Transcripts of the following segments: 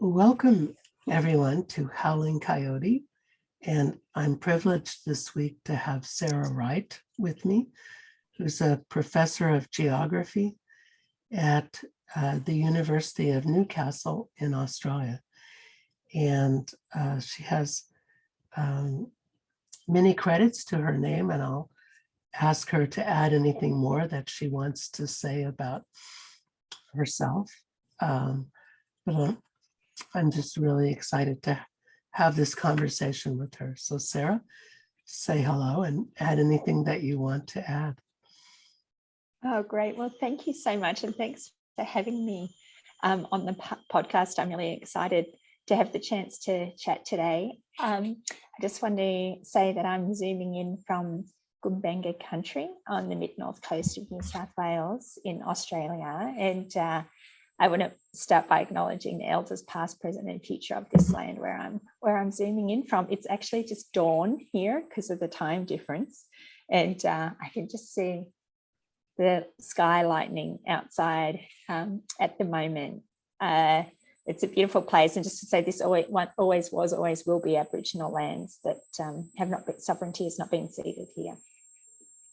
Welcome, everyone, to Howling Coyote. And I'm privileged this week to have Sarah Wright with me, who's a professor of geography at the University of Newcastle in Australia. And she has many credits to her name, and I'll ask her to add anything more that she wants to say about herself. But I'm just really excited to have this conversation with her. So Sarah, say hello and add anything that you want to add. Oh, great. Well, thank you so much. And thanks for having me on the podcast. I'm really excited to have the chance to chat today. I just want to say that I'm zooming in from Gumbaynggirr country on the mid-north coast of New South Wales in Australia. And I want to start by acknowledging the elders past, present and future of this land where I'm zooming in from. It's actually just dawn here because of the time difference. And I can just see the sky lightning outside at the moment. It's a beautiful place. And just to say, this always was, always will be Aboriginal lands that have not been, sovereignty has not been ceded here.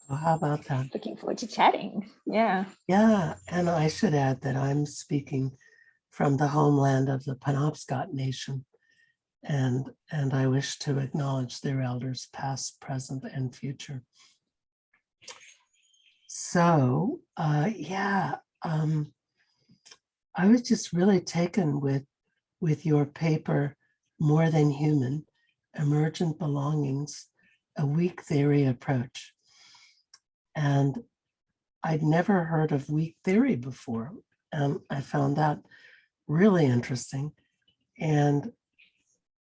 Well, how about that? Looking forward to chatting. Yeah. Yeah, and I should add that I'm speaking from the homeland of the Penobscot Nation, and I wish to acknowledge their elders past, present, and future. So, I was just really taken with your paper, More Than Human, Emergent Belongings, a Weak Theory Approach. And I'd never heard of weak theory before. And I found that really interesting. And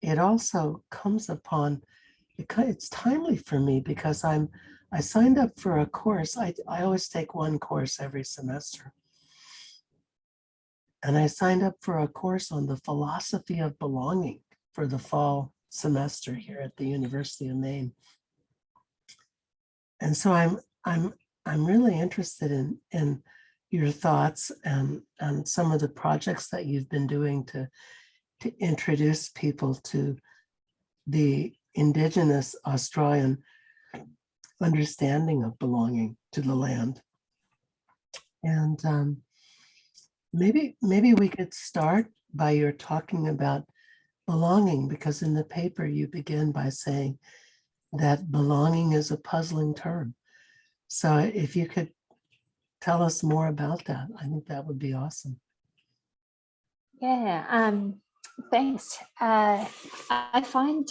it also comes upon, it's timely for me because I signed up for a course. I always take one course every semester. And I signed up for a course on the philosophy of belonging for the fall semester here at the University of Maine. And so I'm really interested in your thoughts and some of the projects that you've been doing to introduce people to the Indigenous Australian understanding of belonging to the land. And maybe we could start by your talking about belonging, because in the paper you begin by saying that belonging is a puzzling term. So if you could tell us more about that, I think that would be awesome. Yeah, thanks. I find,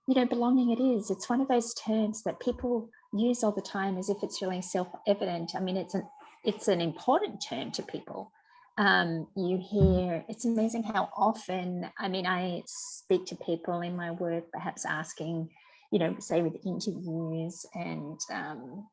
belonging it's one of those terms that people use all the time as if it's really self-evident. I mean, it's an important term to people. You hear, it's amazing how often, I speak to people in my work, perhaps asking, say with interviews and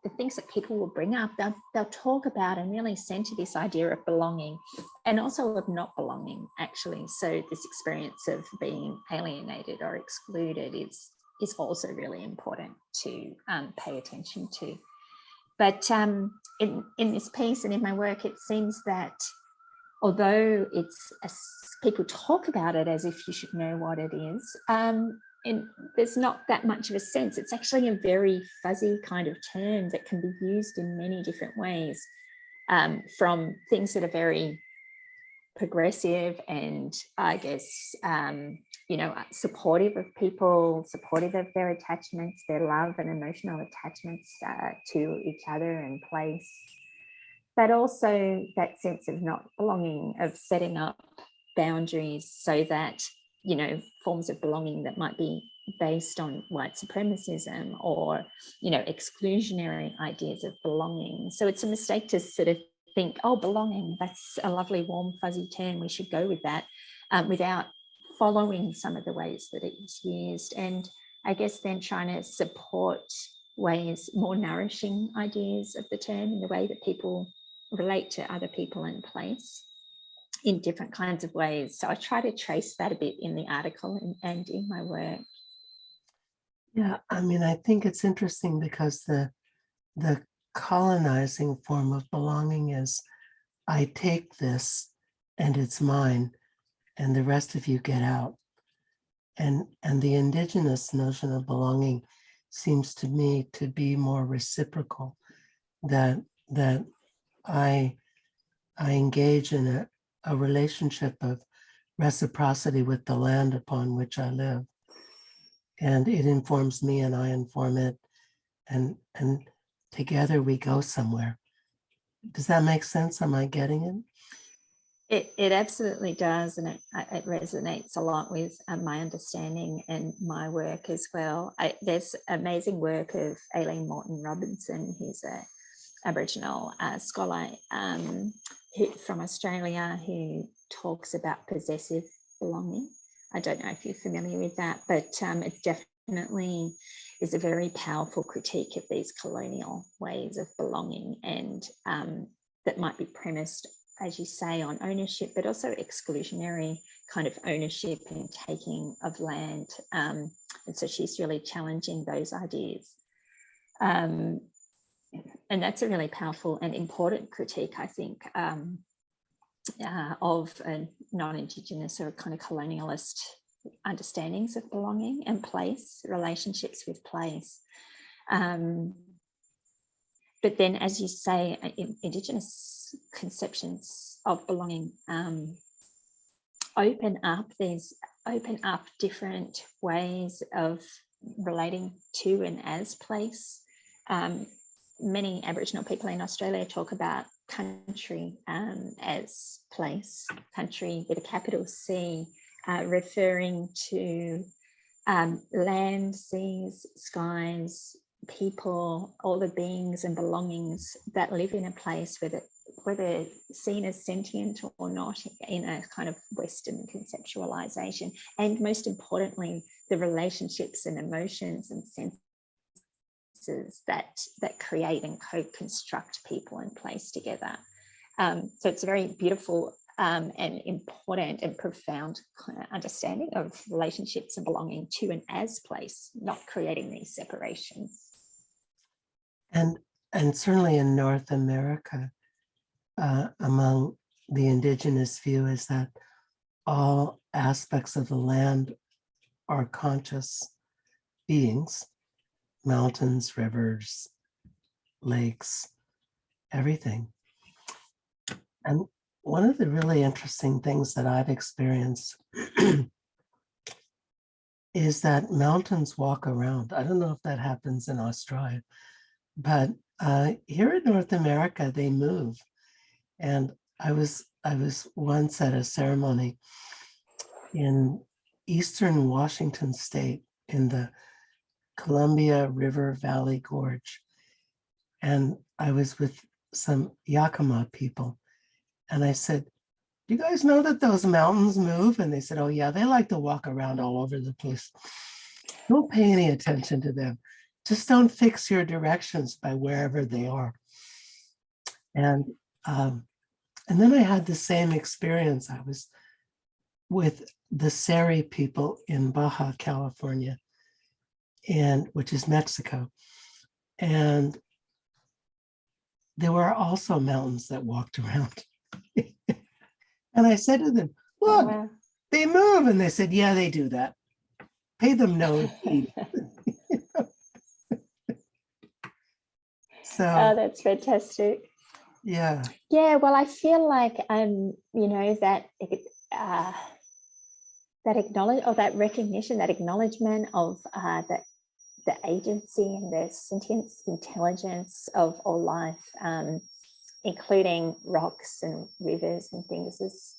the things that people will bring up, they'll talk about and really center this idea of belonging and also of not belonging, actually. So this experience of being alienated or excluded is also really important to pay attention to. But in this piece and in my work, it seems that although people talk about it as if you should know what it is, and there's not that much of a sense. It's actually a very fuzzy kind of term that can be used in many different ways, from things that are very progressive and I guess, supportive of people, supportive of their attachments, their love and emotional attachments to each other and place, but also that sense of not belonging, of setting up boundaries so that forms of belonging that might be based on white supremacism or, exclusionary ideas of belonging. So it's a mistake to sort of think, oh, belonging, that's a lovely, warm, fuzzy term, we should go with that, without following some of the ways that it's used. And I guess then trying to support ways, more nourishing ideas of the term in the way that people relate to other people and place in different kinds of ways. So I try to trace that a bit in the article and in my work. Yeah, I think it's interesting because the colonizing form of belonging is, I take this and it's mine, and the rest of you get out. And the indigenous notion of belonging seems to me to be more reciprocal, that I engage in a relationship of reciprocity with the land upon which I live. And it informs me and I inform it, and together we go somewhere. Does that make sense? Am I getting it? It absolutely does, and it resonates a lot with my understanding and my work as well. There's amazing work of Aileen Morton Robinson, who's a Aboriginal scholar from Australia, who talks about possessive belonging. I don't know if you're familiar with that, but it definitely is a very powerful critique of these colonial ways of belonging, and that might be premised, as you say, on ownership, but also exclusionary kind of ownership and taking of land. And so she's really challenging those ideas. And that's a really powerful and important critique, I think, of a non-Indigenous or kind of colonialist understandings of belonging and place, relationships with place. But then, as you say, Indigenous conceptions of belonging open up different ways of relating to and as place. Many Aboriginal people in Australia talk about country as place, country with a capital C, referring to land, seas, skies, people, all the beings and belongings that live in a place, whether seen as sentient or not in a kind of Western conceptualization. And most importantly, the relationships and emotions and senses that create and co-construct people and place together. So it's a very beautiful and important and profound kind of understanding of relationships and belonging to and as place, not creating these separations. And certainly in North America, among the indigenous view is that all aspects of the land are conscious beings, mountains, rivers, lakes, everything. And one of the really interesting things that I've experienced is that mountains walk around. I don't know if that happens in Australia, but here in North America, they move. And I was once at a ceremony in eastern Washington state in the Columbia River Valley Gorge. And I was with some Yakima people. And I said, do you guys know that those mountains move? And they said, oh yeah, they like to walk around all over the place. Don't pay any attention to them. Just don't fix your directions by wherever they are. And then I had the same experience. I was with the Seri people in Baja California, which is Mexico. And there were also mountains that walked around. And I said to them, look, oh, wow, they move. And they said, yeah, they do that. Pay them no heed. So, oh, that's fantastic. Yeah. Yeah, well, I feel like, you know, that acknowledge, or that recognition, that acknowledgement of the agency and the sentience, intelligence of all life, including rocks and rivers and things, is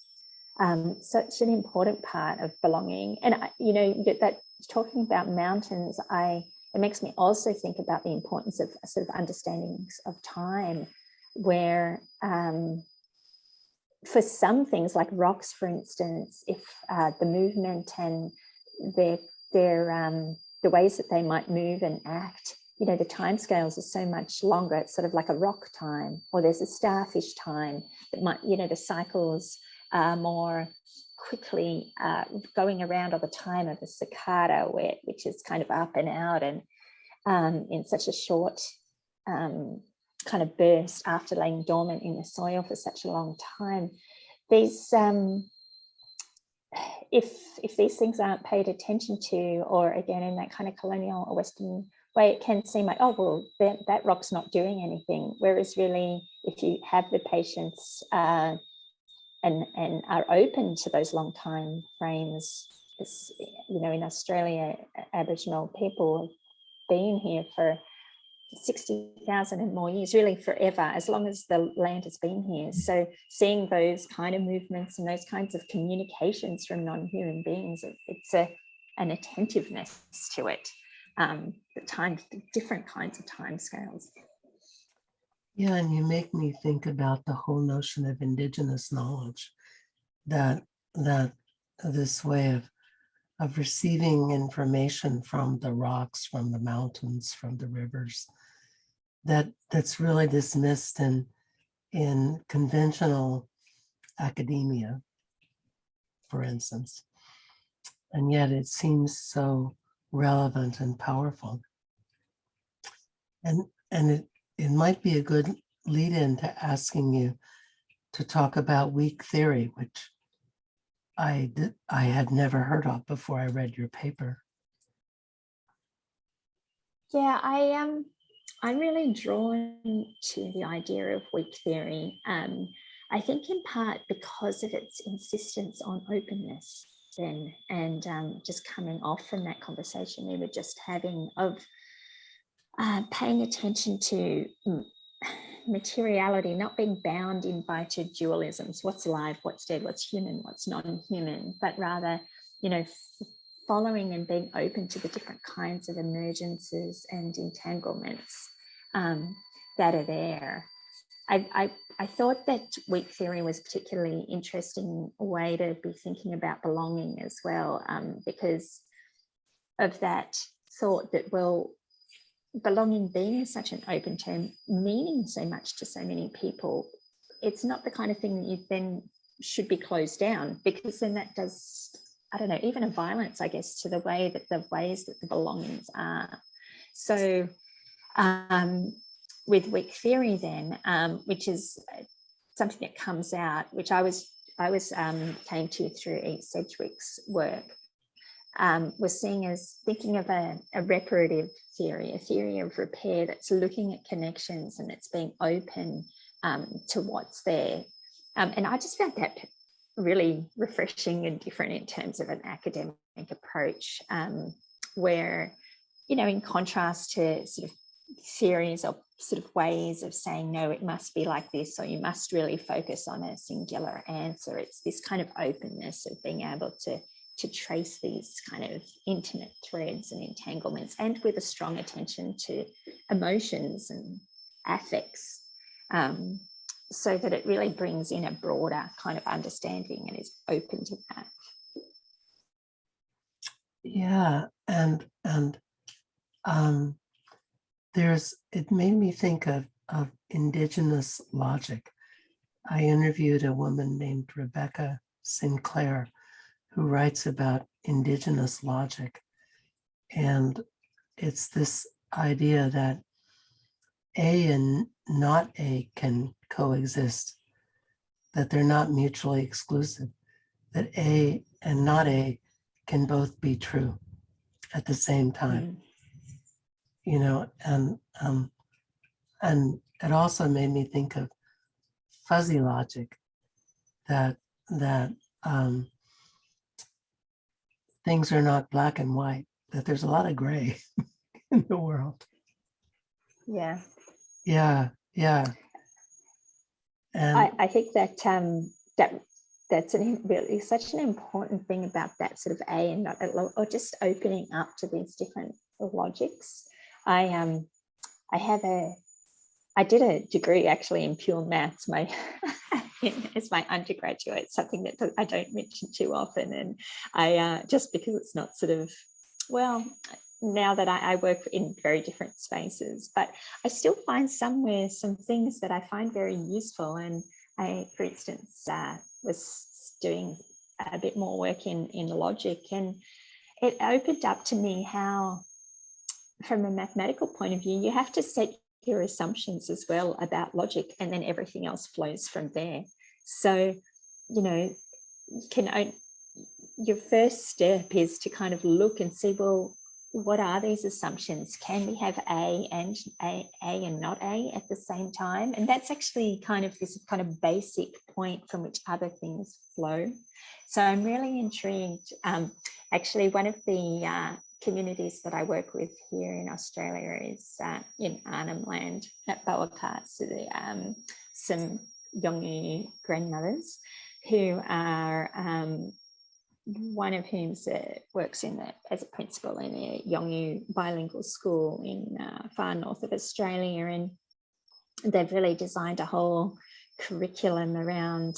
such an important part of belonging. And you know, that talking about mountains, it makes me also think about the importance of sort of understandings of time, where for some things like rocks, for instance, if the movement and the ways that they might move and act, you know, the timescales are so much longer. It's sort of like a rock time, or there's a starfish time that might, you know, the cycles are more quickly going around all the time of a cicada, which is kind of up and out and in such a short kind of burst after laying dormant in the soil for such a long time. These if these things aren't paid attention to, or again in that kind of colonial or Western way, it can seem like, oh well, that rock's not doing anything. Whereas really, if you have the patience and are open to those long time frames, as, you know, in Australia, Aboriginal people have been here for 60,000 and more years, really forever, as long as the land has been here. So seeing those kind of movements and those kinds of communications from non-human beings, it's an attentiveness to it. The different kinds of time scales. Yeah, and you make me think about the whole notion of Indigenous knowledge, that this way of receiving information from the rocks, from the mountains, from the rivers, that's really dismissed in conventional academia, for instance. And yet it seems so relevant and powerful. And it might be a good lead-in to asking you to talk about weak theory, which I had never heard of before I read your paper. Yeah, I'm really drawn to the idea of weak theory. I think in part because of its insistence on openness then, and just coming off from that conversation we were just having of paying attention to materiality, not being bound in by two dualisms, what's alive, what's dead, what's human, what's non-human, but rather, you know, following and being open to the different kinds of emergences and entanglements that are there. I thought that weak theory was a particularly interesting way to be thinking about belonging as well, because of that thought that, well, belonging being such an open term, meaning so much to so many people, it's not the kind of thing that you then should be closed down, because then that does, I don't know, even a violence, I guess, to the ways that the belongings are. So with weak theory then, which is something that comes out, which I came to through E. Sedgwick's work, was seeing as thinking of a reparative theory, a theory of repair that's looking at connections and it's being open to what's there. And I just found that really refreshing and different in terms of an academic approach, where, you know, in contrast to sort of theories or sort of ways of saying, no, it must be like this, or you must really focus on a singular answer. It's this kind of openness of being able to trace these kind of intimate threads and entanglements, and with a strong attention to emotions and affects, so that it really brings in a broader kind of understanding and is open to that. Yeah, and it made me think of Indigenous Logic. I interviewed a woman named Rebecca Sinclair, who writes about Indigenous Logic. And it's this idea that A and not A can coexist, that they're not mutually exclusive, that A and not A can both be true at the same time. You know, and it also made me think of fuzzy logic, that things are not black and white, that there's a lot of gray in the world. Yeah. Yeah. And I think that that's really such an important thing about that sort of A and not, or just opening up to these different logics. I did a degree actually in pure maths, as my undergraduate, something that I don't mention too often, and I just because it's not sort of, well, now that I work in very different spaces, but I still find some things that I find very useful. And I, for instance, was doing a bit more work in logic, and it opened up to me how, from a mathematical point of view, you have to set your assumptions as well about logic, and then everything else flows from there. So, you know, your first step is to kind of look and see, well, what are these assumptions? Can we have A and not A at the same time? And that's actually kind of this kind of basic point from which other things flow. So I'm really intrigued. Actually, one of the communities that I work with here in Australia is in Arnhem Land at Bowaka. So some Yolngu grandmothers who are one of whom works as a principal in a Yolngu bilingual school in far north of Australia, and they've really designed a whole curriculum around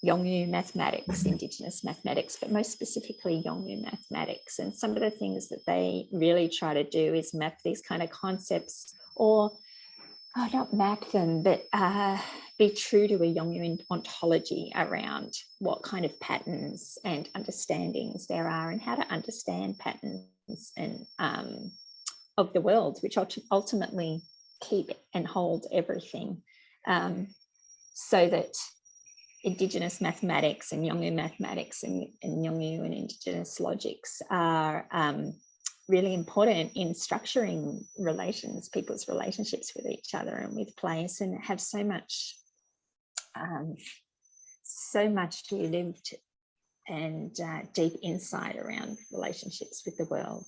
Yolngu mathematics, Indigenous mathematics, but most specifically Yolngu mathematics. And some of the things that they really try to do is map these kind of concepts, or not map them, but be true to a Yolngu ontology around what kind of patterns and understandings there are, and how to understand patterns and of the world, which ultimately keep and hold everything, so that Indigenous mathematics and Yolngu mathematics and Yolngu and Indigenous logics are really important in structuring people's relationships with each other and with place, and have so much lived and deep insight around relationships with the world.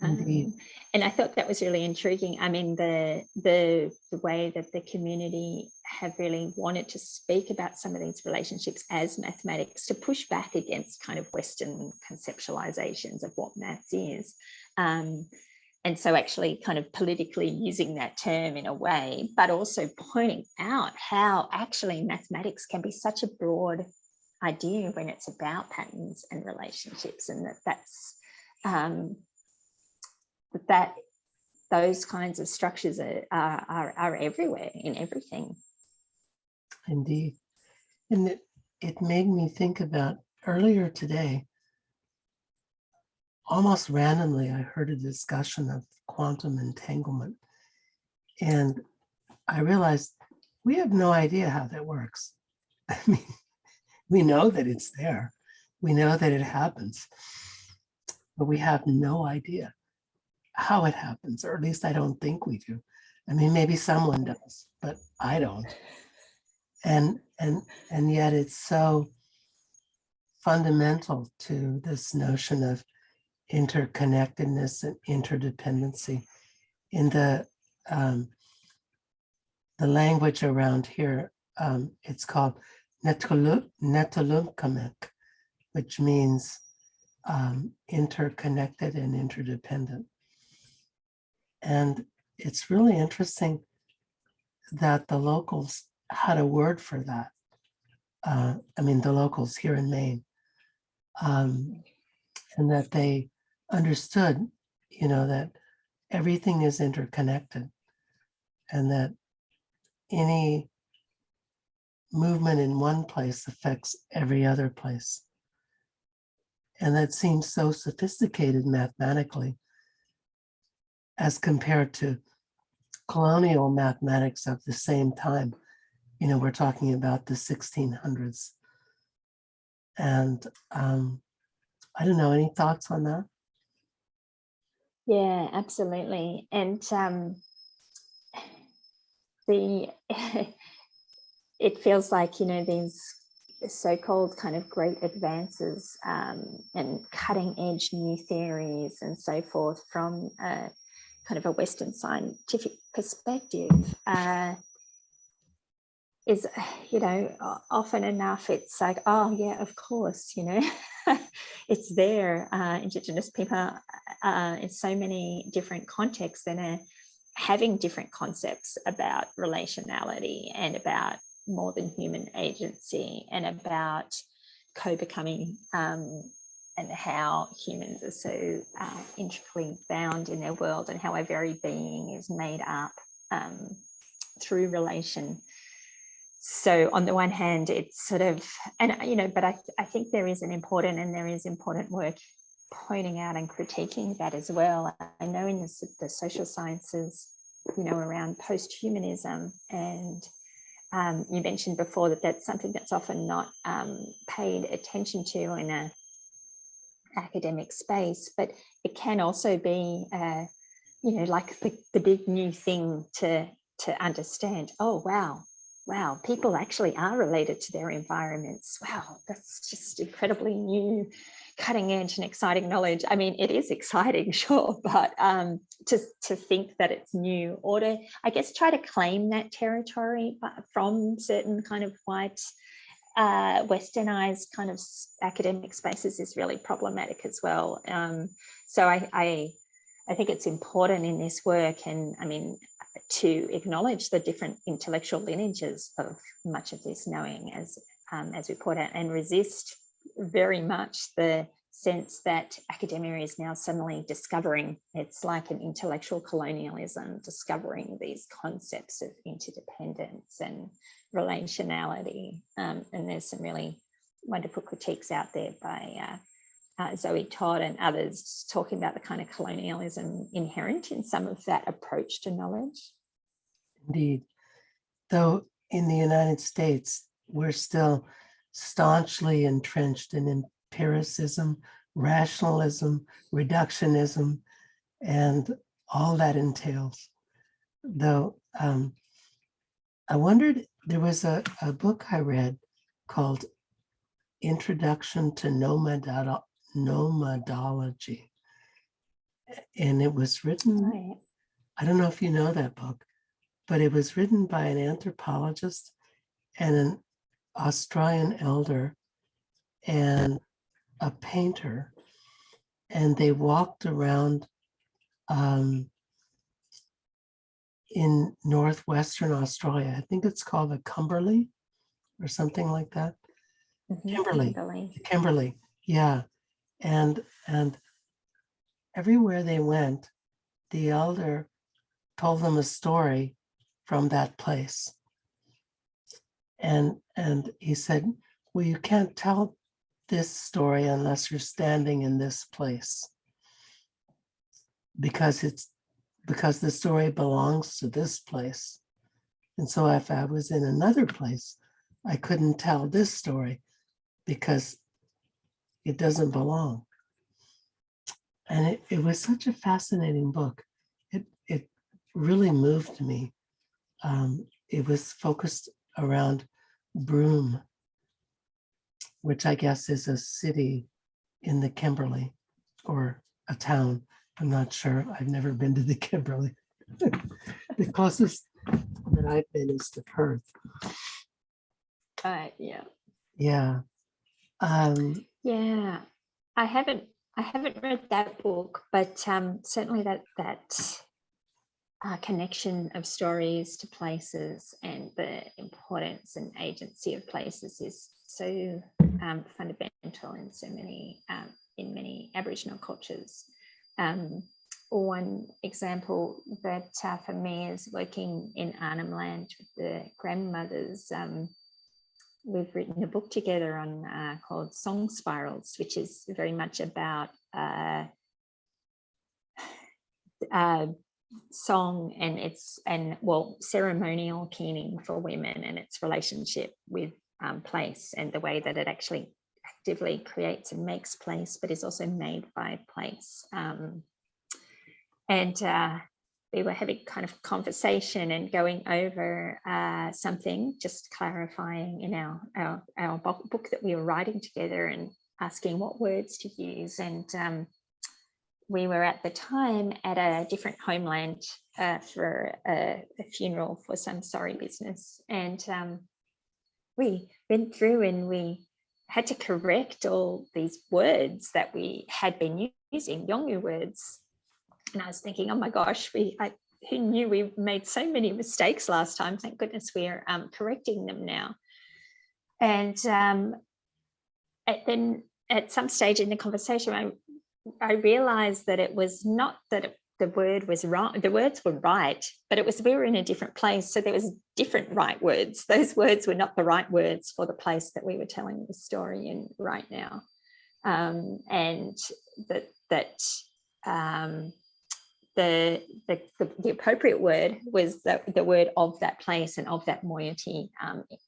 And I thought that was really intriguing. I mean, the way that the community have really wanted to speak about some of these relationships as mathematics, to push back against kind of Western conceptualizations of what maths is. And so actually kind of politically using that term in a way, but also pointing out how actually mathematics can be such a broad idea when it's about patterns and relationships, and that those kinds of structures are everywhere in everything. Indeed. And it made me think about earlier today, almost randomly, I heard a discussion of quantum entanglement. And I realized we have no idea how that works. I mean, we know that it's there. We know that it happens, but we have no idea how it happens, or at least I don't think we do. I mean, maybe someone does, but I don't. And yet it's so fundamental to this notion of interconnectedness and interdependency. In the language around here, it's called Netolunkamek, which means interconnected and interdependent. And it's really interesting that the locals had a word for that. I mean, the locals here in Maine, and that they understood, that everything is interconnected, and that any movement in one place affects every other place. And that seems so sophisticated mathematically as compared to colonial mathematics of the same time. We're talking about the 1600s. And I don't know, any thoughts on that? Yeah, absolutely. And it feels like, these so-called kind of great advances and cutting edge new theories and so forth from kind of a Western scientific perspective is, often enough it's like, oh yeah, of course, it's there. Indigenous people in so many different contexts and are having different concepts about relationality and about more than human agency and about co-becoming and how humans are so intricately bound in their world, and how our very being is made up through relation. So on the one hand, it's sort of, and but I think there is important work pointing out and critiquing that as well. I know in the social sciences, around post-humanism and you mentioned before that that's something that's often not paid attention to in a academic space, but it can also be, you know, like the big new thing to understand. Oh, wow, people actually are related to their environments. Wow, that's just incredibly new, cutting edge and exciting knowledge. I mean, it is exciting, sure, but to think that it's new, or to, I guess, try to claim that territory from certain kind of white, westernized kind of academic spaces is really problematic as well. So I think it's important in this work, and I mean, to acknowledge the different intellectual lineages of much of this knowing, as we put out, and resist very much the sense that academia is now suddenly discovering. It's like an intellectual colonialism, discovering these concepts of interdependence and relationality. And there's some really wonderful critiques out there by Zoe Todd and others talking about the kind of colonialism inherent in some of that approach to knowledge. Indeed. Though in the United States, we're still staunchly entrenched in empiricism, rationalism, reductionism, and all that entails. Though I wondered, there was a book I read called Introduction to Nomadology. And it was written, Right. I don't know if you know that book, but it was written by an anthropologist and an Australian elder and a painter. And they walked around in northwestern Australia. I think it's called the Kimberley or something like that. Kimberley, yeah. And everywhere they went, the elder told them a story from that place. And he said, well, you can't tell this story unless you're standing in this place, because the story belongs to this place. And so if I was in another place, I couldn't tell this story because it doesn't belong. And it was such a fascinating book. It really moved me. It was focused around Broome, which I guess is a city in the Kimberley, or a town. I'm not sure. I've never been to the Kimberley. The closest that I've been is to Perth. Yeah. Yeah. Yeah. I haven't read that book, but certainly that connection of stories to places and the importance and agency of places is so fundamental in so many Aboriginal cultures. One example that for me is working in Arnhem Land with the grandmothers. We've written a book together on called Song Spirals, which is very much about song and ceremonial keening for women and its relationship with place, and the way that it actually actively creates and makes place, but is also made by place. We were having kind of conversation and going over something, just clarifying in our book that we were writing together, and asking what words to use. And we were at the time at a different homeland for a funeral for some sorry business. And we went through and we had to correct all these words that we had been using, Yolngu words. And I was thinking, oh my gosh, who knew we made so many mistakes last time? Thank goodness we're correcting them now. And then at some stage in the conversation, I realized that it was not that the word was wrong. The words were right, but we were in a different place. So there was different right words. Those words were not the right words for the place that we were telling the story in right now. And the appropriate word was the word of that place and of that moiety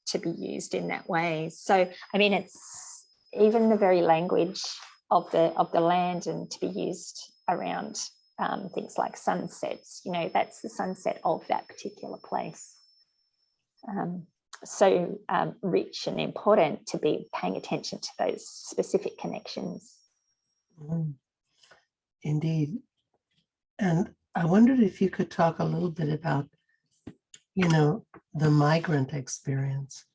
to be used in that way. So, I mean, it's even the very language of the land and to be used around things like sunsets, you know, that's the sunset of that particular place. So rich and important to be paying attention to those specific connections. Indeed. And I wondered if you could talk a little bit about, you know, the migrant experience,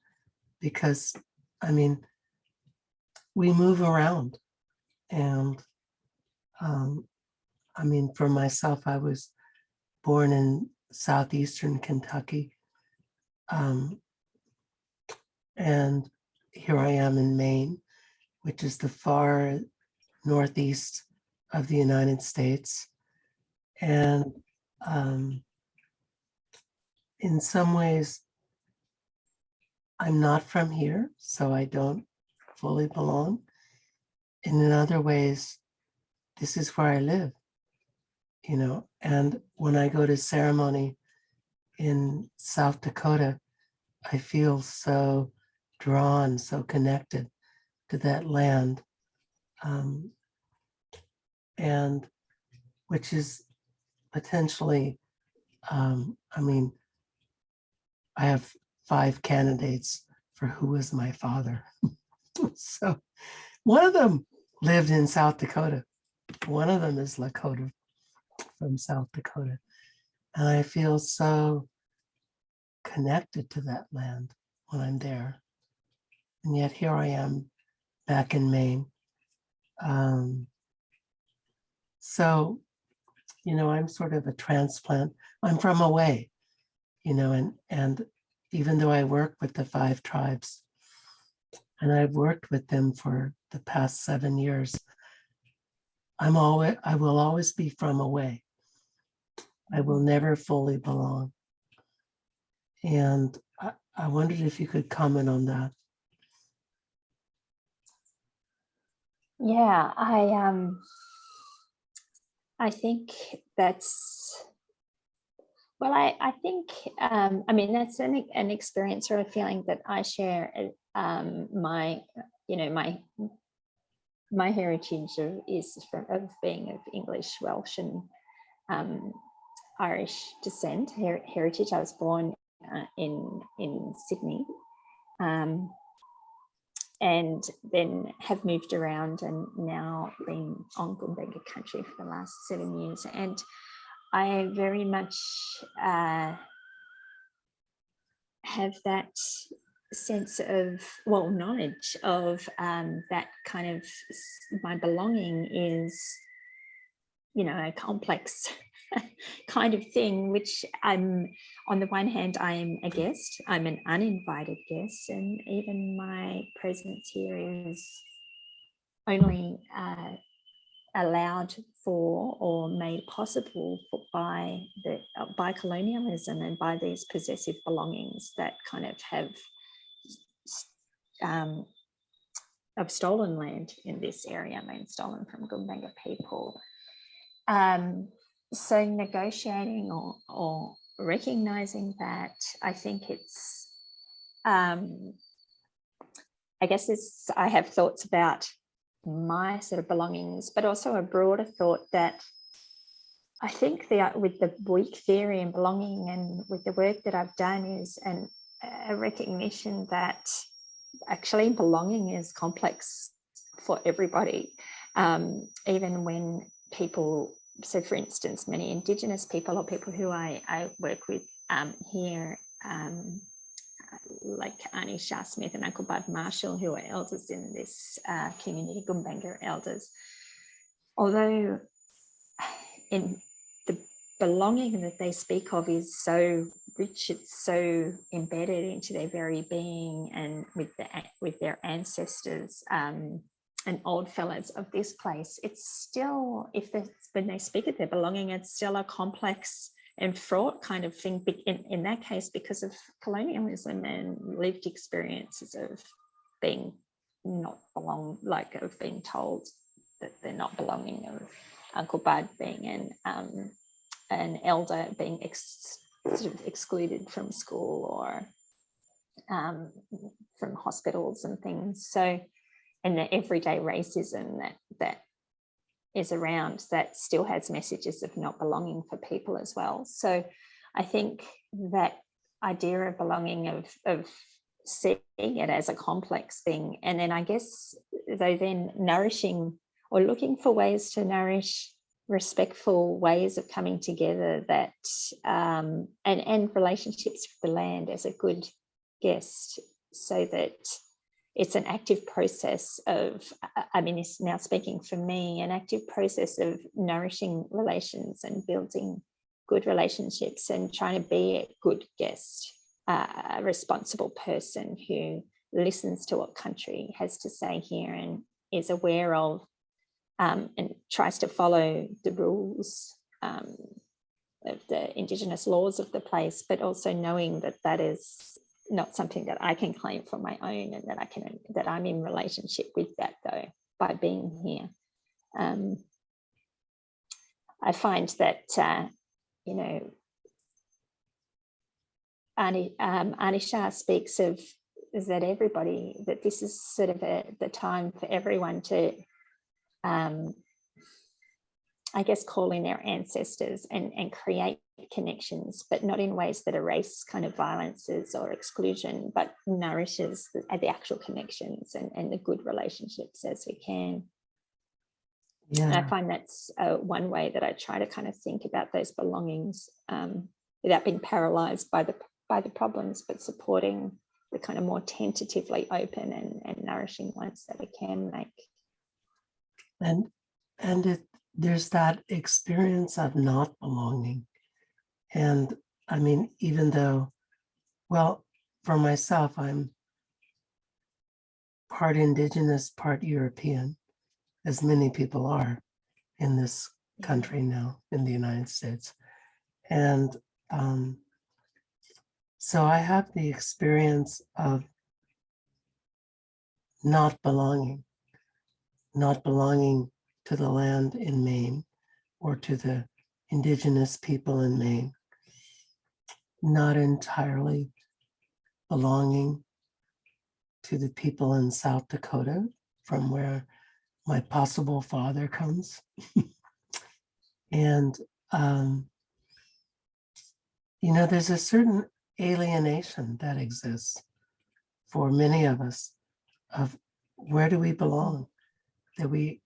because, I mean, we move around. And I mean, for myself, I was born in southeastern Kentucky. And here I am in Maine, which is the far northeast of the United States. And in some ways, I'm not from here, so I don't fully belong. And in other ways, this is where I live, you know. And when I go to ceremony in South Dakota, I feel so drawn, so connected to that land. And which is potentially, I mean, I have 5 candidates for who was my father. So one of them lived in South Dakota. One of them is Lakota from South Dakota. And I feel so connected to that land when I'm there. And yet here I am back in Maine. So, you know, I'm sort of a transplant. I'm from away, you know, and even though I work with the 5 tribes, and I've worked with them for the past 7 years, I will always be from away. I will never fully belong. And I wondered if you could comment on that. Yeah, I think that's, well, I think, I mean, that's an experience or a feeling that I share. My, you know, my heritage is of being of English, Welsh, and Irish descent, heritage. I was born in Sydney, and then have moved around and now been on Gumbaynggirr country for the last 7 years. And I very much have that sense of, well, knowledge of that kind of, my belonging is, you know, a complex kind of thing, which I'm, on the one hand, I'm a guest, I'm an uninvited guest, and even my presence here is only allowed for or made possible by colonialism and by these possessive belongings that kind of have stolen land in this area, land stolen from Gumbaynggirr people. So negotiating or recognizing that, I think it's, I guess I have thoughts about my sort of belongings, but also a broader thought that I think with the weak theory and belonging and with the work that I've done is a recognition that actually belonging is complex for everybody. Even when people, so for instance, many Indigenous people or people who I work with here, like Annie Shah Smith and Uncle Bud Marshall, who are elders in this community, Gumbaynggirr elders, although in the belonging that they speak of is so rich, it's so embedded into their very being and with their ancestors and old fellows of this place, it's still, when they speak of their belonging, it's still a complex and fraught kind of thing in that case, because of colonialism and lived experiences of being not like of being told that they're not belonging, of Uncle Bud being an an elder being sort of excluded from school or from hospitals and things. So, and the everyday racism that is around, that still has messages of not belonging for people as well. So I think that idea of belonging, of seeing it as a complex thing, and then I guess though then nourishing or looking for ways to nourish respectful ways of coming together, that and relationships with the land as a good guest, so that it's an active process of, I mean, it's now speaking for me, an active process of nourishing relations and building good relationships and trying to be a good guest, a responsible person who listens to what country has to say here and is aware of and tries to follow the rules of the Indigenous laws of the place, but also knowing that that is not something that I can claim for my own, and that I'm in relationship with that though by being here. I find that you know, Anisha speaks of that everybody, that this is sort of the time for everyone to I guess call in their ancestors and create connections, but not in ways that erase kind of violences or exclusion, but nourishes the actual connections and the good relationships as we can. Yeah. And I find that's one way that I try to kind of think about those belongings without being paralyzed by the problems, but supporting the kind of more tentatively open and nourishing ones that we can make. And there's that experience of not belonging. And I mean, even though, well, for myself, I'm part Indigenous, part European, as many people are in this country now, in the United States. And so I have the experience of not belonging to the land in Maine or to the Indigenous people in Maine, not entirely belonging to the people in South Dakota, from where my possible father comes. And, you know, there's a certain alienation that exists for many of us of where do we belong, that we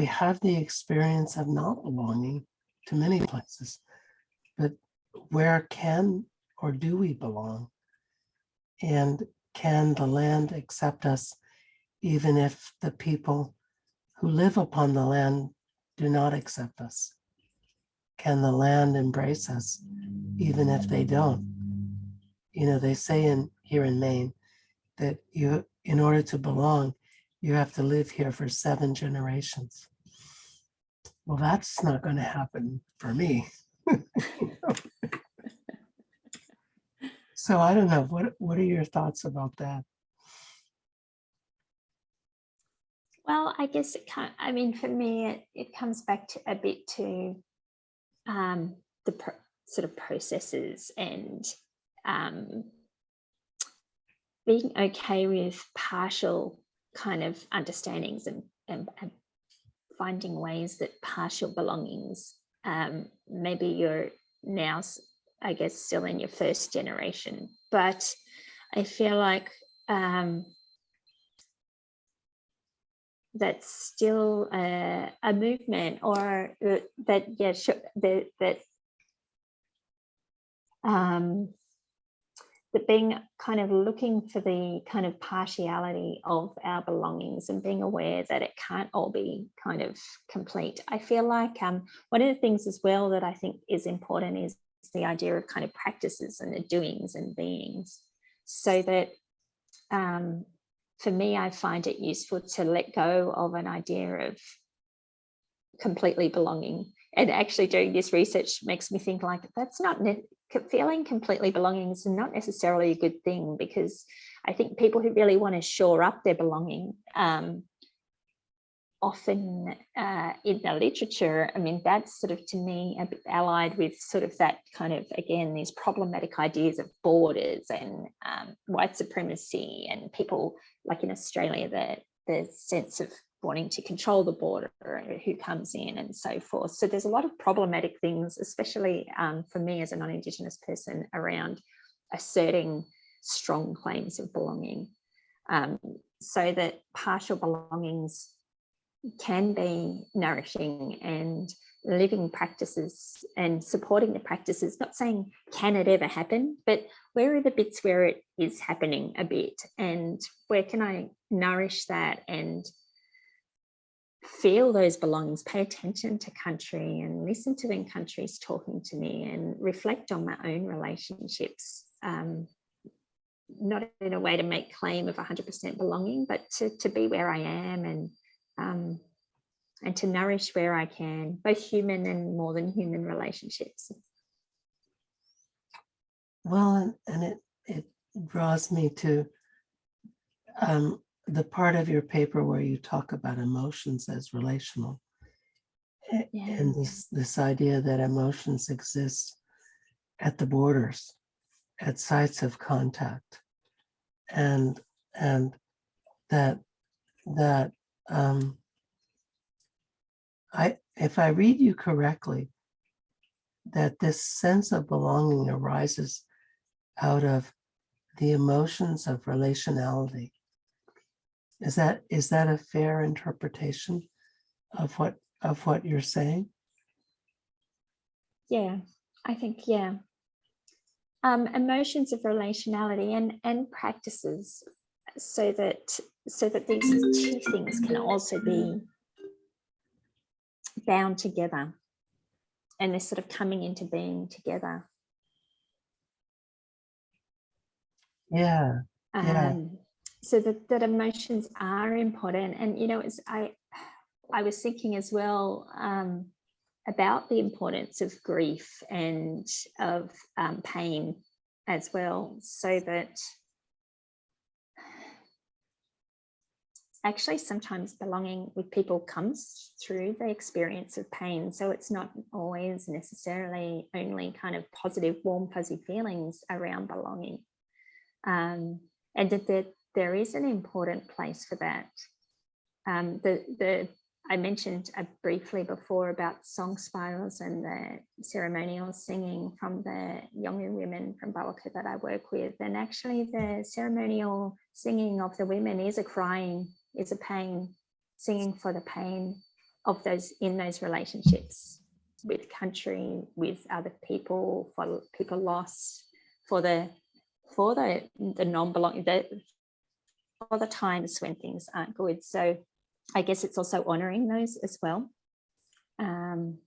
have the experience of not belonging to many places, but where can or do we belong? And can the land accept us even if the people who live upon the land do not accept us? Can the land embrace us even if they don't? You know, they say here in Maine that in order to belong, you have to live here for 7 generations. Well, that's not going to happen for me. So I don't know, what are your thoughts about that? Well, I guess I mean, for me, it comes back to a bit to the sort of processes and being okay with partial kind of understandings and finding ways that partial belongings, maybe you're now, I guess, still in your first generation, but I feel like that's still a movement, or that being kind of looking for the kind of partiality of our belongings and being aware that it can't all be kind of complete. I feel like one of the things as well that I think is important is the idea of kind of practices and the doings and beings, so that for me, I find it useful to let go of an idea of completely belonging. And actually doing this research makes me think like, that's not feeling completely belonging is not necessarily a good thing, because I think people who really want to shore up their belonging often in the literature, I mean, that's sort of, to me, a bit allied with sort of that kind of, again, these problematic ideas of borders and white supremacy, and people like in Australia, the sense of wanting to control the border, who comes in and so forth. So there's a lot of problematic things, especially for me as a non-Indigenous person, around asserting strong claims of belonging, so that partial belongings can be nourishing and living practices and supporting the practices. Not saying can it ever happen, but where are the bits where it is happening a bit, and where can I nourish that and feel those belongings, pay attention to country and listen to when country's talking to me, and reflect on my own relationships, not in a way to make claim of 100% belonging, but to be where I am, and to nourish where I can, both human and more than human relationships. Well, and it draws me to the part of your paper where you talk about emotions as relational, and this idea that emotions exist at the borders, at sites of contact, and that if I read you correctly, that this sense of belonging arises out of the emotions of relationality. Is that a fair interpretation of what you're saying? Yeah, I think, yeah. Emotions of relationality and practices, so that these two things can also be bound together, and they're sort of coming into being together. Yeah. So that emotions are important. And, you know, I was thinking as well about the importance of grief and of pain as well, so that actually sometimes belonging with people comes through the experience of pain. So it's not always necessarily only kind of positive, warm, fuzzy feelings around belonging. And that there is an important place for that. I mentioned briefly before about song spirals and the ceremonial singing from the Yolngu women from Bawaka that I work with. And actually the ceremonial singing of the women is a crying, is a pain, singing for the pain of those in those relationships with country, with other people, for people lost, for the non-belonging, for the times when things aren't good. So I guess it's also honoring those as well, and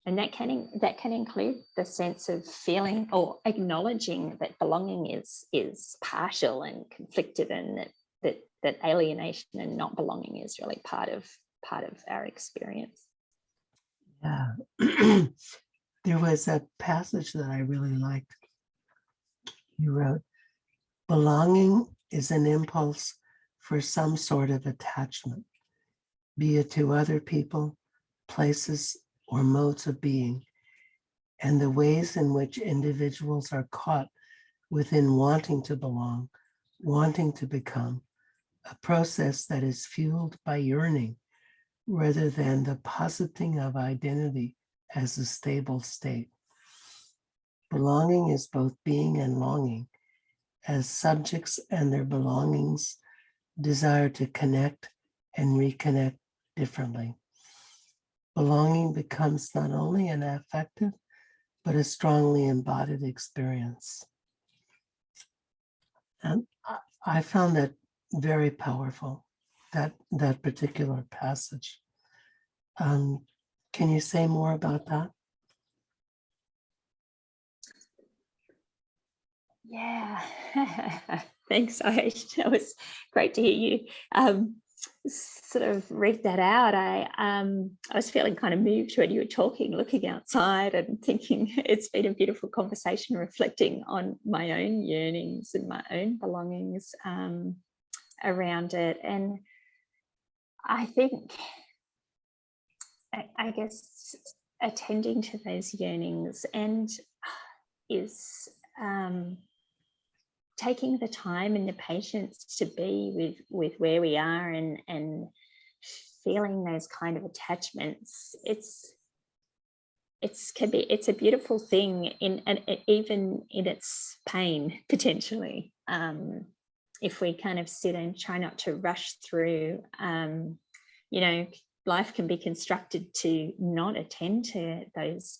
that can include the sense of feeling or acknowledging that belonging is partial and conflicted, and that alienation and not belonging is really part of our experience. Yeah. There was a passage that I really liked. You wrote, "Belonging is an impulse for some sort of attachment, be it to other people, places, or modes of being, and the ways in which individuals are caught within wanting to belong, wanting to become, a process that is fueled by yearning rather than the positing of identity as a stable state. Belonging is both being and longing, as subjects and their belongings desire to connect and reconnect differently. Belonging becomes not only an affective, but a strongly embodied experience." And I found that very powerful, that particular passage. Can you say more about that? Yeah, thanks, Aish. That was great to hear you sort of read that out. I was feeling kind of moved when you were talking, looking outside and thinking it's been a beautiful conversation, reflecting on my own yearnings and my own belongings around it. And I think, I guess, attending to those yearnings and is taking the time and the patience to be with where we are and feeling those kind of attachments. It's a beautiful thing and even in its pain potentially. If we kind of sit and try not to rush through, you know, life can be constructed to not attend to those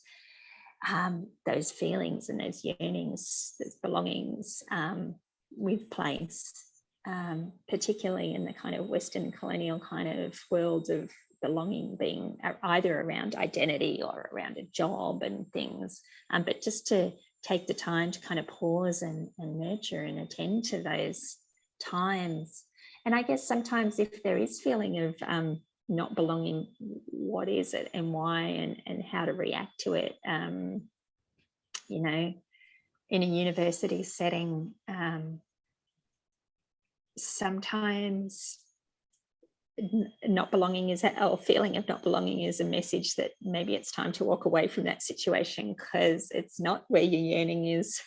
feelings and those yearnings, those belongings with place, particularly in the kind of Western colonial kind of world of belonging being either around identity or around a job and things, but just to take the time to kind of pause and nurture and attend to those times. And I guess sometimes if there is feeling of not belonging, what is it and why and how to react to it, you know, in a university setting, sometimes not belonging is, or feeling of not belonging is a message that maybe it's time to walk away from that situation because it's not where your yearning is,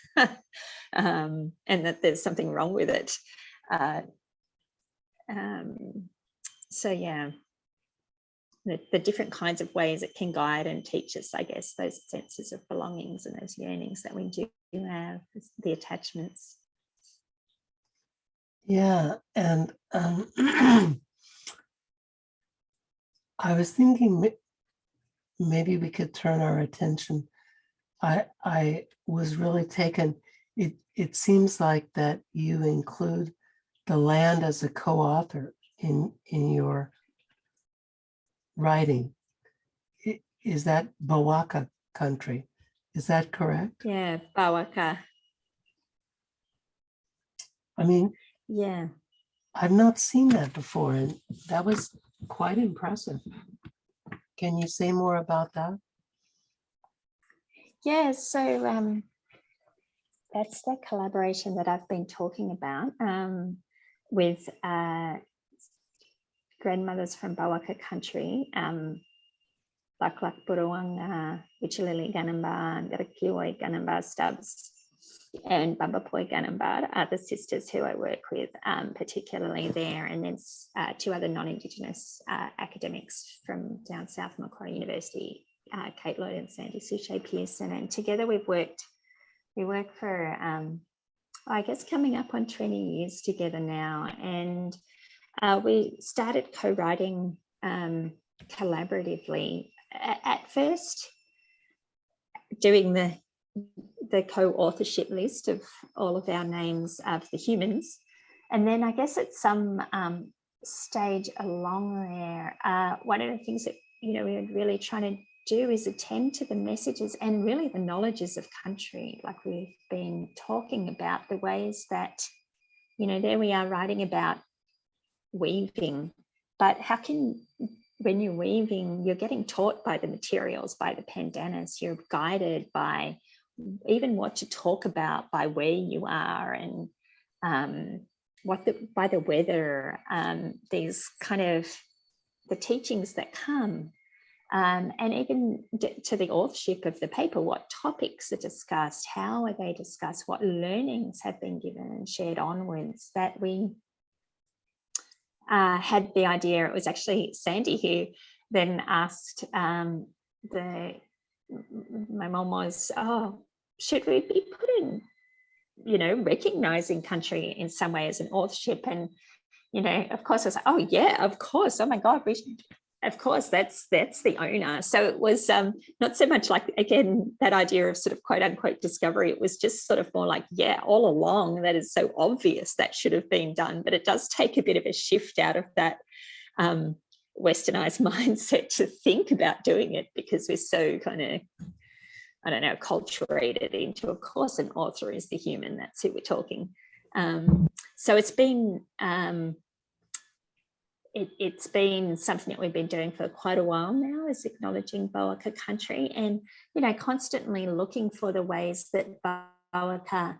and that there's something wrong with it. So yeah, the different kinds of ways it can guide and teach us, I guess, those senses of belongings and those yearnings that we do have, the attachments. Yeah, and I was thinking maybe we could turn our attention. I was really taken. It seems like that you include the land as a co-author in your writing. Is that Bawaka country? Is that correct? Yeah, Bawaka. I mean, yeah, I've not seen that before, and that was quite impressive. Can you say more about that? Yeah, so that's the collaboration that I've been talking about with grandmothers from Bawaka country, Laklak Buruwang, Wichilili Ganamba, Garakiwai Ganamba Stubbs, and Bambapoi Ganamba are the sisters who I work with, particularly there. And then two other non-Indigenous academics from down south Macquarie University, Kate Lloyd and Sandy Suchet Pearson. And together we work for, I guess, coming up on 20 years together now. And we started co-writing collaboratively. At first, doing the co-authorship list of all of our names of the humans. And then I guess at some stage along there, one of the things that, you know, we're really trying to do is attend to the messages and really the knowledges of country, like we've been talking about, the ways that, you know, there we are writing about weaving, but how can, when you're weaving, you're getting taught by the materials, by the pandanus, you're guided by even what to talk about by where you are and by the weather, these kind of the teachings that come, and even to the authorship of the paper, what topics are discussed, how are they discussed, what learnings have been given and shared onwards, that we had the idea. It was actually Sandy who then asked my mom was, oh, should we be putting, you know, recognizing country in some way as an authorship? And, you know, of course I was like, oh yeah, of course, oh my God, we should, of course, that's the owner. So it was not so much like, again, that idea of sort of quote unquote discovery. It was just sort of more like, yeah, all along that is so obvious that should have been done, but it does take a bit of a shift out of that westernized mindset to think about doing it, because we're so kind of, I don't know, acculturated into, of course, an author is the human, that's who we're talking. So it's been it's been something that we've been doing for quite a while now, is acknowledging Bawaka country, and, you know, constantly looking for the ways that Bawaka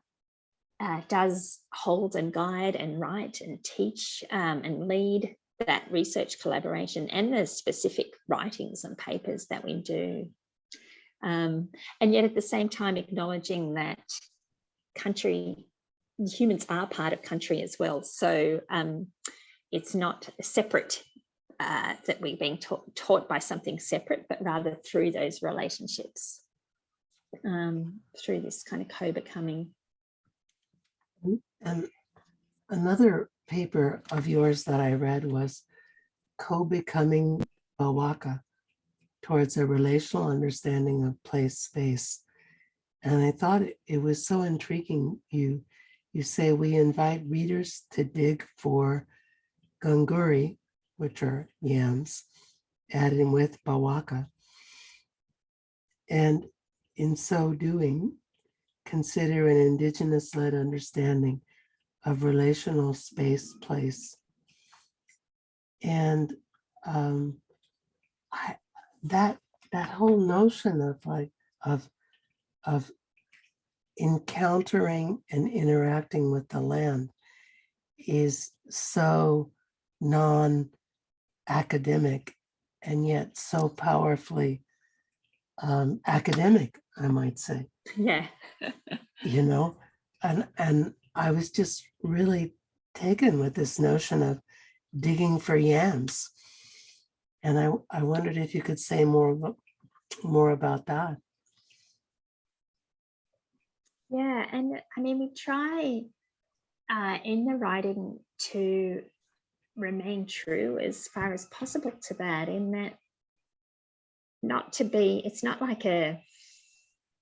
does hold and guide and write and teach and lead that research collaboration and the specific writings and papers that we do. And yet at the same time acknowledging that humans are part of country as well. So it's not separate, that we're being taught by something separate, but rather through those relationships, through this kind of co-becoming. And another paper of yours that I read was Co-Becoming Bawaka Towards a Relational Understanding of Place Space. And I thought it was so intriguing. You say we invite readers to dig for gunguri, which are yams, added with bawaka. And in so doing, consider an Indigenous-led understanding of relational space, place. And that whole notion of encountering and interacting with the land is so non-academic and yet so powerfully academic, I might say. Yeah. You know, and I was just really taken with this notion of digging for yams. And I wondered if you could say more about that. Yeah, and I mean, we try in the writing to remain true as far as possible to that, in that it's not like a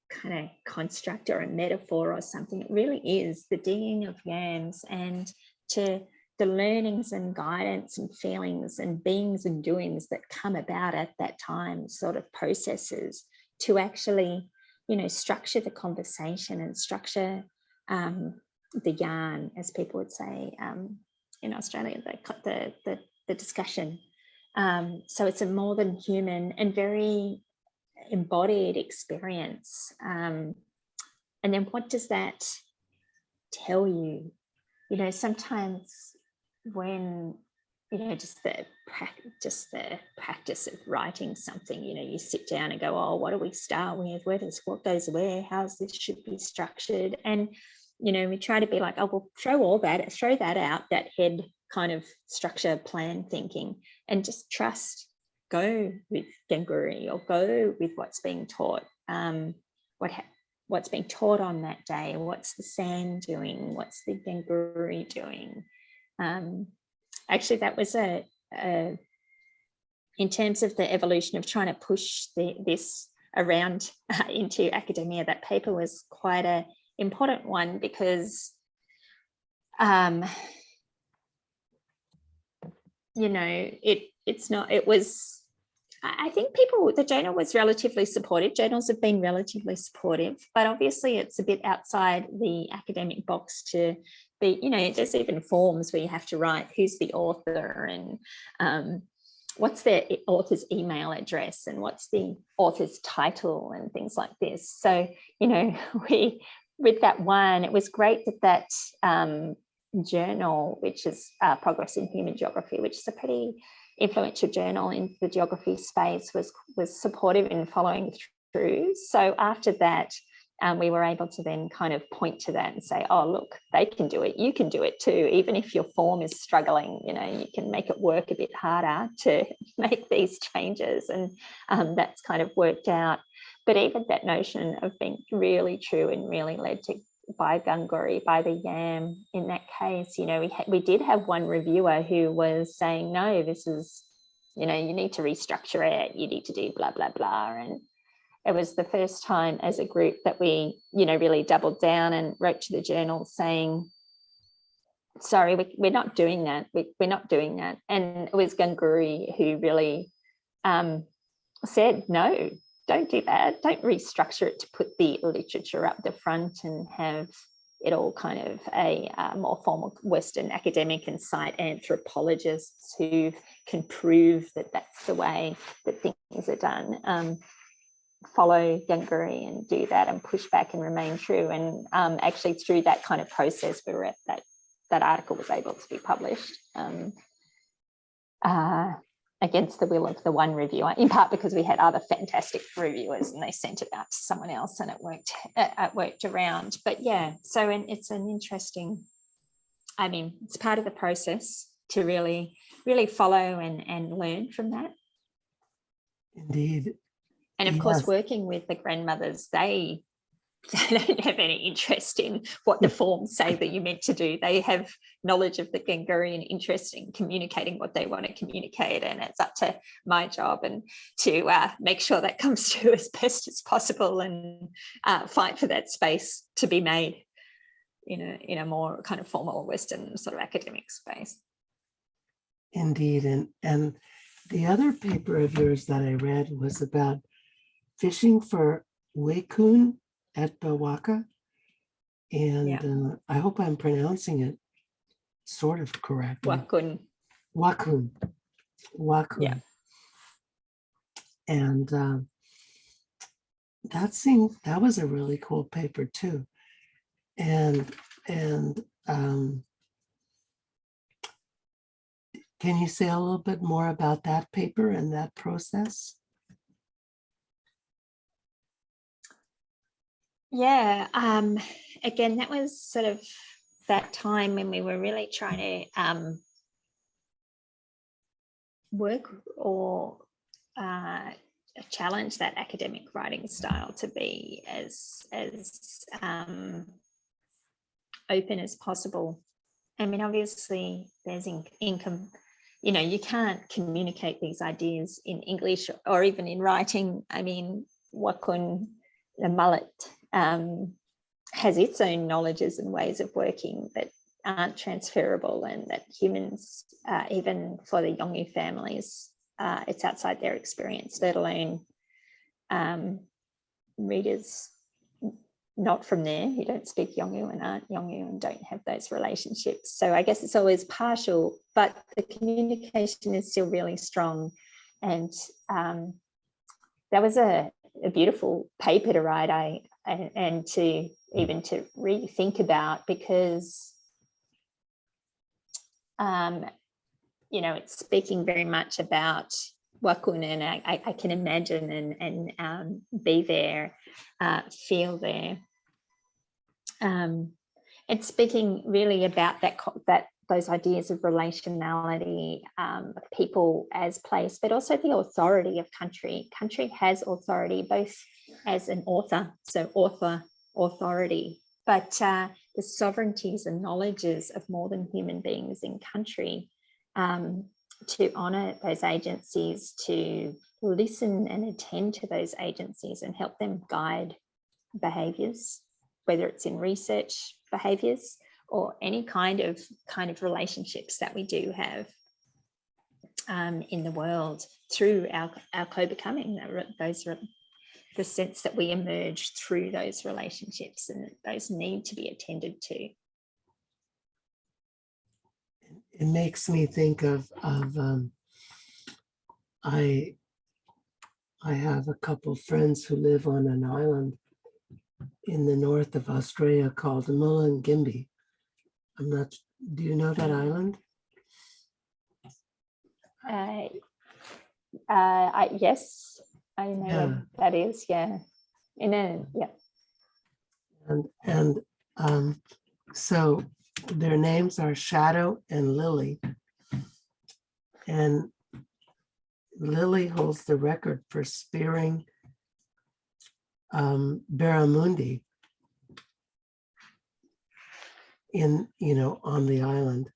kind of construct or a metaphor or something. It really is the digging of yams, and to the learnings and guidance and feelings and beings and doings that come about at that time, sort of processes to actually, structure the conversation and structure the yarn, as people would say in Australia, the discussion. So it's a more than human and very embodied experience. And then what does that tell you? Sometimes when, just the practice of writing something, you sit down and go, oh, what do we start with? What goes where? How's this should be structured? And, we try to be like, oh, we'll throw that out, that head kind of structure plan thinking, and just trust, go with Ganguri, or go with what's being taught, what's being taught on that day, what's the sand doing, what's the Ganguri doing. Actually, that was in terms of the evolution of trying to push this around into academia, that paper was quite an important one, because I think the journal was relatively supportive. Journals have been relatively supportive, but obviously it's a bit outside the academic box to be, there's even forms where you have to write who's the author, and what's the author's email address, and what's the author's title, and things like this. So, with that one, it was great that journal, which is Progress in Human Geography, which is a pretty influential journal in the geography space, was supportive in following through. So after that, we were able to then kind of point to that and say, oh, look, they can do it. You can do it too. Even if your form is struggling, you can make it work a bit harder to make these changes. And that's kind of worked out. But even that notion of being really true and really led to by Gunguri, by the yam in that case, we did have one reviewer who was saying, no, this is, you need to restructure it, you need to do blah, blah, blah. And it was the first time as a group that we, really doubled down and wrote to the journal saying, sorry, we're not doing that. We're not doing that. And it was Gunguri who really said, no, don't do that. Don't restructure it to put the literature up the front and have it all kind of a more formal Western academic and cite anthropologists who can prove that that's the way that things are done. Follow Gunguri and do that and push back and remain true. And actually through that kind of process, we were at that article was able to be published. against the will of the one reviewer, in part because we had other fantastic reviewers and they sent it out to someone else and it worked around. But yeah, so it's an interesting, I mean, it's part of the process to really follow and learn from that. Indeed. And of course, working with the grandmothers, they don't have any interest in what the forms say that you're meant to do. They have knowledge of the Gangarian interest in communicating what they want to communicate, and it's up to my job and to make sure that comes through as best as possible and fight for that space to be made in a more kind of formal Western sort of academic space. Indeed. And the other paper of yours that I read was about fishing for Weekun at Bawaka. And I hope I'm pronouncing it sort of correctly. Weekun. Yeah. And that was a really cool paper too. And can you say a little bit more about that paper and that process? Yeah, again, that was sort of that time when we were really trying to work or challenge that academic writing style to be as open as possible. I mean, obviously, there's income. You can't communicate these ideas in English or even in writing. I mean, Weekun, the mullet, has its own knowledges and ways of working that aren't transferable, and that humans, even for the Yolngu families, it's outside their experience, let alone readers not from there who don't speak Yolngu and aren't Yolngu and don't have those relationships. So I guess it's always partial, but the communication is still really strong. And that was a beautiful paper to write and to even to rethink about, because it's speaking very much about Weekun, and I can imagine and be there, feel there. It's speaking really about that those ideas of relationality, people as place, but also the authority of country. Country has authority, both as an author, so authority, but the sovereignties and knowledges of more than human beings in country, to honour those agencies, to listen and attend to those agencies and help them guide behaviours, whether it's in research behaviours or any kind of relationships that we do have in the world through our co-becoming, the sense that we emerge through those relationships, and those need to be attended to. It makes me think of I have a couple friends who live on an island in the north of Australia called Mullumbimby. Do you know that island? Yes, I know where that is. Yeah, And so their names are Shadow and Lily, and Lily holds the record for spearing barramundi on the island,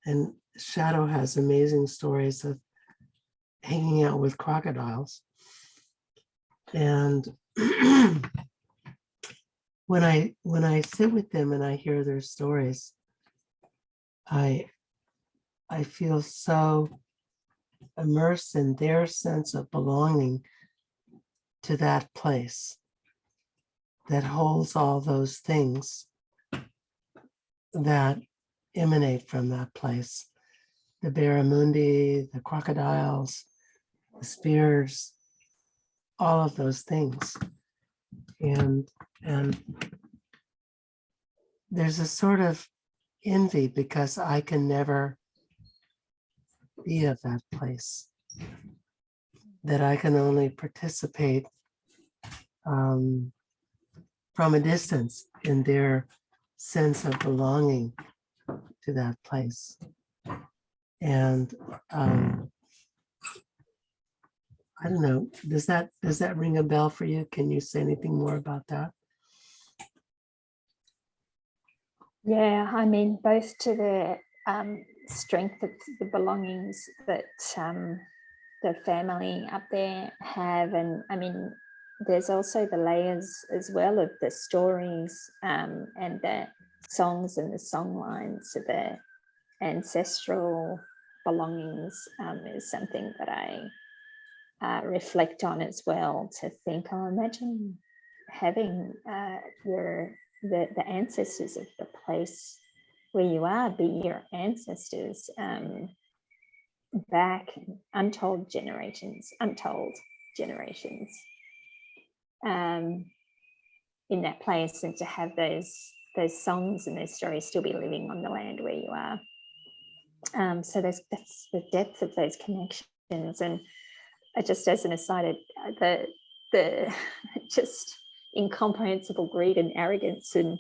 and Shadow has amazing stories of hanging out with crocodiles. And when I sit with them and I hear their stories, I feel so immersed in their sense of belonging to that place that holds all those things that emanate from that place. The barramundi, the crocodiles, the spears, all of those things. And there's a sort of envy because I can never be of that place, that I can only participate from a distance in their sense of belonging to that place. And I don't know, does that ring a bell for you? Can you say anything more about that? Yeah, I mean, both to the strength of the belongings that the family up there have, and I mean, there's also the layers as well of the stories and the songs and the song lines of the ancestral belongings is something that I reflect on as well, to think, oh, imagine having the ancestors of the place where you are be your ancestors back untold generations in that place, and to have those songs and those stories still be living on the land where you are. So that's the depth of those connections. And just as an aside, the just incomprehensible greed and arrogance and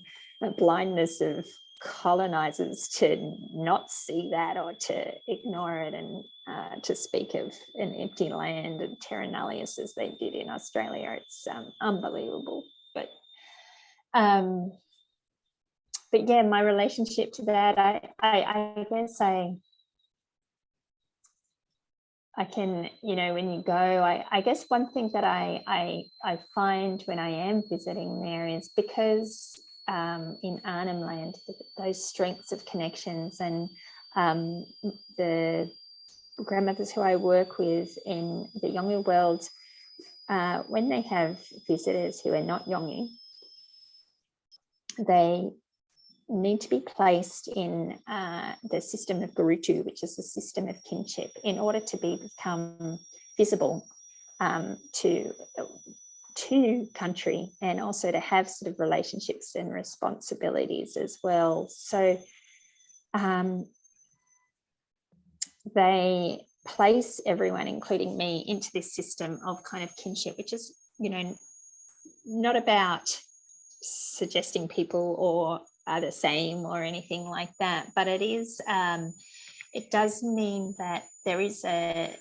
blindness of colonizers to not see that, or to ignore it, and to speak of an empty land and terra nullius as they did in Australia. It's unbelievable. But yeah, my relationship to that, I guess I can, you know, when you go, I guess one thing that I find when I am visiting there is, because in Arnhem Land, those strengths of connections, and the grandmothers who I work with in the Yolngu world, when they have visitors who are not Yolngu, they need to be placed in the system of Garutu, which is the system of kinship, in order to become visible to country, and also to have sort of relationships and responsibilities as well. So they place everyone, including me, into this system of kind of kinship, which is, you know, not about suggesting people or are the same or anything like that, but it is it does mean that there is a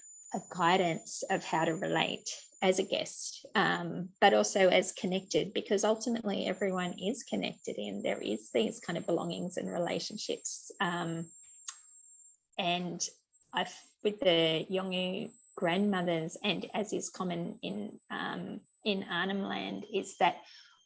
guidance of how to relate as a guest, but also as connected, because ultimately everyone is connected, and there is these kind of belongings and relationships. And with the Yolngu grandmothers, and as is common in Arnhem Land, is that,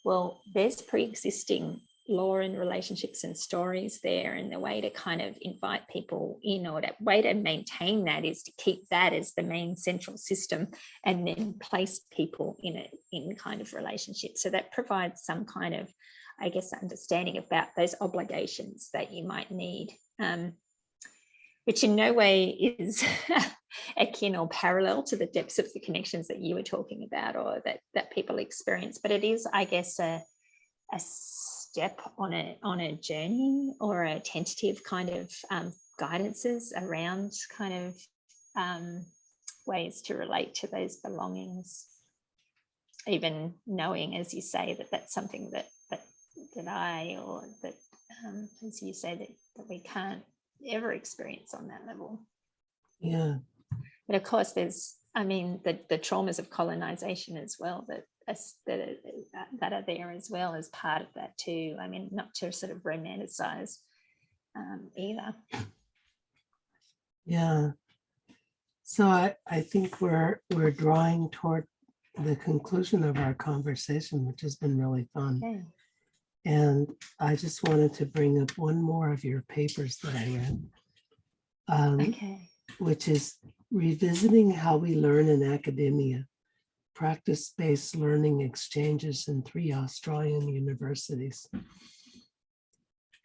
well, there's pre-existing law and relationships and stories there, and the way to kind of invite people in, or the way to maintain that, is to keep that as the main central system, and then place people in kind of relationships. So that provides some kind of, I guess, understanding about those obligations that you might need, which in no way is akin or parallel to the depths of the connections that you were talking about, or that people experience. But it is, I guess, a step on a journey, or a tentative kind of guidances around kind of ways to relate to those belongings, even knowing, as you say, that that's something that I, or that as you say, that we can't ever experience on that level. Yeah. But of course there's, I mean, the traumas of colonization as well that are there as well as part of that too. I mean, not to sort of romanticize either. Yeah. So I think we're drawing toward the conclusion of our conversation, which has been really fun. Okay. And I just wanted to bring up one more of your papers that I read, Okay. which is Revisiting How We Learn in Academia, Practice-Based Learning Exchanges in 3 Australian Universities.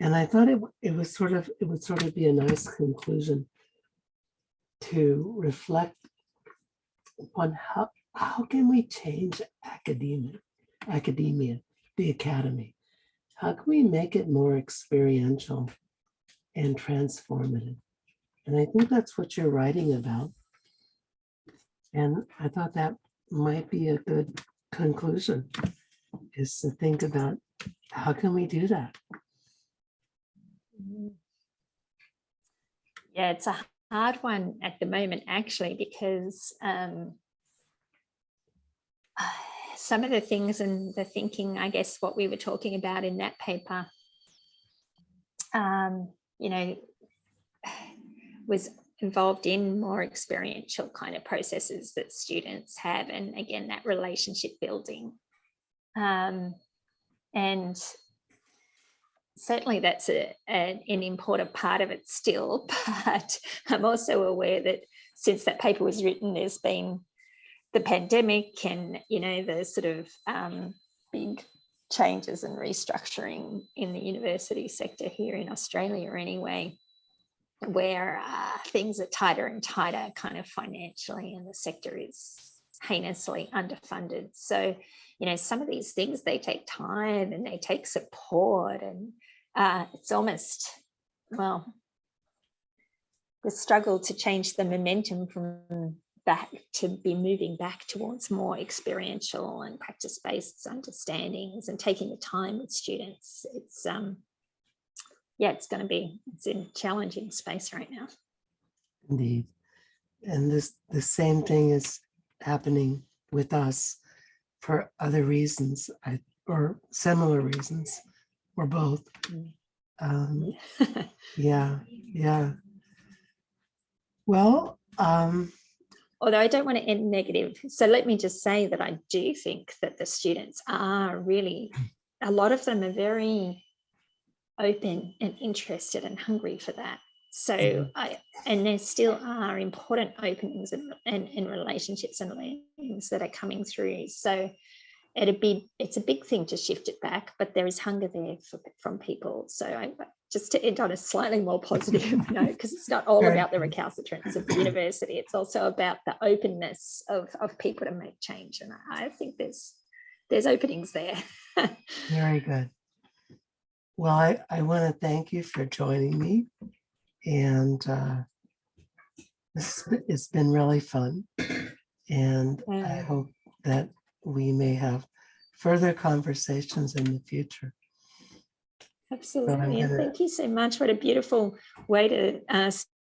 And I thought it would sort of be a nice conclusion to reflect upon how can we change academia, the academy? How can we make it more experiential and transformative? And I think that's what you're writing about. And I thought that might be a good conclusion, is to think about how can we do that? Yeah, it's a hard one at the moment, actually, because some of the things and the thinking, I guess, what we were talking about in that paper, you know, was involved in more experiential kind of processes that students have, and again, that relationship building. And certainly that's an important part of it still, but I'm also aware that since that paper was written, there's been the pandemic and, you know, the sort of big changes and restructuring in the university sector here in Australia anyway, where things are tighter and tighter kind of financially, and the sector is heinously underfunded. So, you know, some of these things, they take time and they take support, and it's almost, well, the struggle to change the momentum from back to be moving back towards more experiential and practice-based understandings and taking the time with students. It's yeah, it's in a challenging space right now. Indeed. And the same thing is happening with us for other reasons, or similar reasons, or both. Yeah. Well, although I don't want to end negative, so let me just say that I do think that the students are really, a lot of them are very open and interested and hungry for that. So and there still are important openings and relationships and learnings that are coming through. So it's a big thing to shift it back, but there is hunger there from people. So just to end on a slightly more positive note, because it's not all about the recalcitrance of the university, it's also about the openness of people to make change. And I think there's openings there. Very good. Well, I want to thank you for joining me, and it's been really fun, and I hope that we may have further conversations in the future. Absolutely, and thank you so much. What a beautiful way to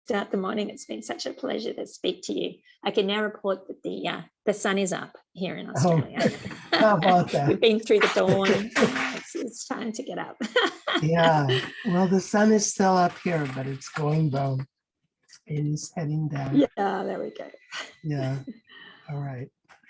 start the morning. It's been such a pleasure to speak to you. I can now report that the sun is up here in Australia. How about that? We've been through the dawn. It's time to get up. Yeah, well, the sun is still up here, but it's going down. It is heading down. Yeah, there we go. Yeah, all right.